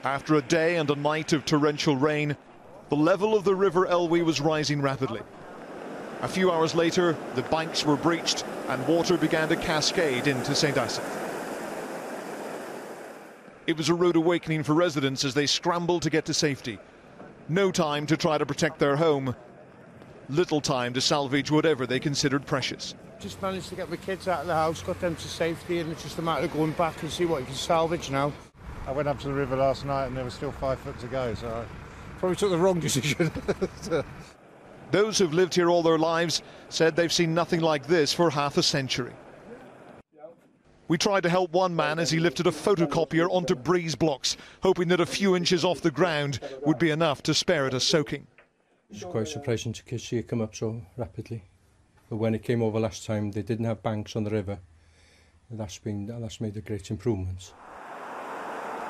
After a day and a night of torrential rain, the level of the River Elwy was rising rapidly. A few hours later, the banks were breached and water began to cascade into St Asaph. It was a rude awakening for residents as they scrambled to get to safety. No time to try to protect their home, little time to salvage whatever they considered precious. Just managed to get the kids out of the house, got them to safety, and it's just a matter of going back and see what you can salvage now. I went up to the river last night and there was still 5 foot to go, so I probably took the wrong decision. Those who've lived here all their lives said they've seen nothing like this for half a century. We tried to help one man as he lifted a photocopier onto breeze blocks, hoping that a few inches off the ground would be enough to spare it a soaking. It's quite surprising to see it come up so rapidly. But when it came over last time, they didn't have banks on the river. That's made a great improvement.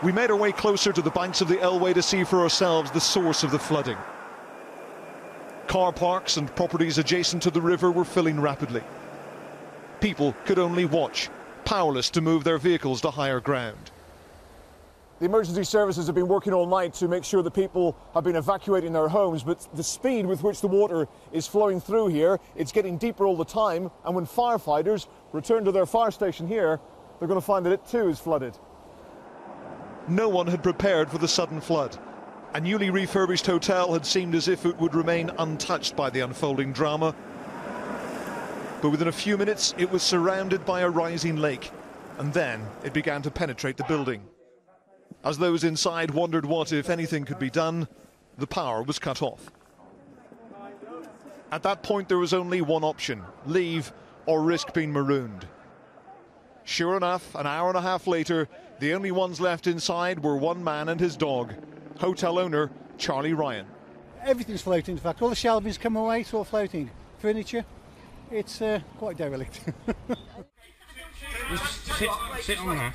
We made our way closer to the banks of the Elwy to see for ourselves the source of the flooding. Car parks and properties adjacent to the river were filling rapidly. People could only watch, powerless to move their vehicles to higher ground. The emergency services have been working all night to make sure that people have been evacuating their homes, but the speed with which the water is flowing through here, it's getting deeper all the time, and when firefighters return to their fire station here, they're going to find that it too is flooded. No one had prepared for the sudden flood. A newly refurbished hotel had seemed as if it would remain untouched by the unfolding drama. But within a few minutes, it was surrounded by a rising lake, and then it began to penetrate the building. As those inside wondered what, if anything, could be done, the power was cut off. At that point, there was only one option: leave or risk being marooned. Sure enough, an hour and a half later, the only ones left inside were one man and his dog, hotel owner Charlie Ryan. Everything's floating, in fact. All the shelving's come away, it's all floating. Furniture, it's quite derelict. Sit on there.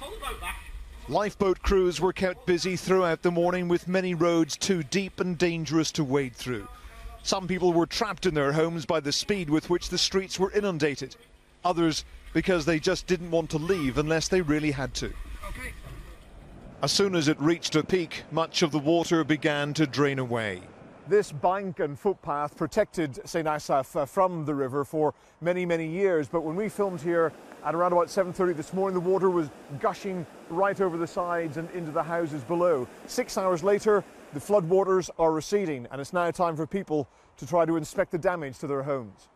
Lifeboat crews were kept busy throughout the morning with many roads too deep and dangerous to wade through. Some people were trapped in their homes by the speed with which the streets were inundated. Others because they just didn't want to leave unless they really had to. As soon as it reached a peak, much of the water began to drain away. This bank and footpath protected St Asaph from the river for many, many years, but when we filmed here at around about 7:30 this morning, the water was gushing right over the sides and into the houses below. 6 hours later, the floodwaters are receding, and it's now time for people to try to inspect the damage to their homes.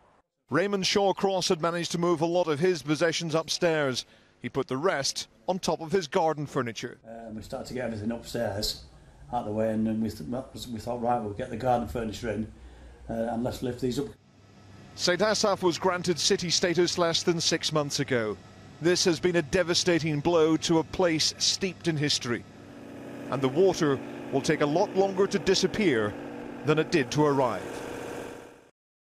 Raymond Shawcross had managed to move a lot of his possessions upstairs. He put the rest on top of his garden furniture. We started to get everything upstairs out of the way, and then we thought, right, we'll get the garden furniture in and let's lift these up. St Asaph was granted city status less than 6 months ago. This has been a devastating blow to a place steeped in history. And the water will take a lot longer to disappear than it did to arrive.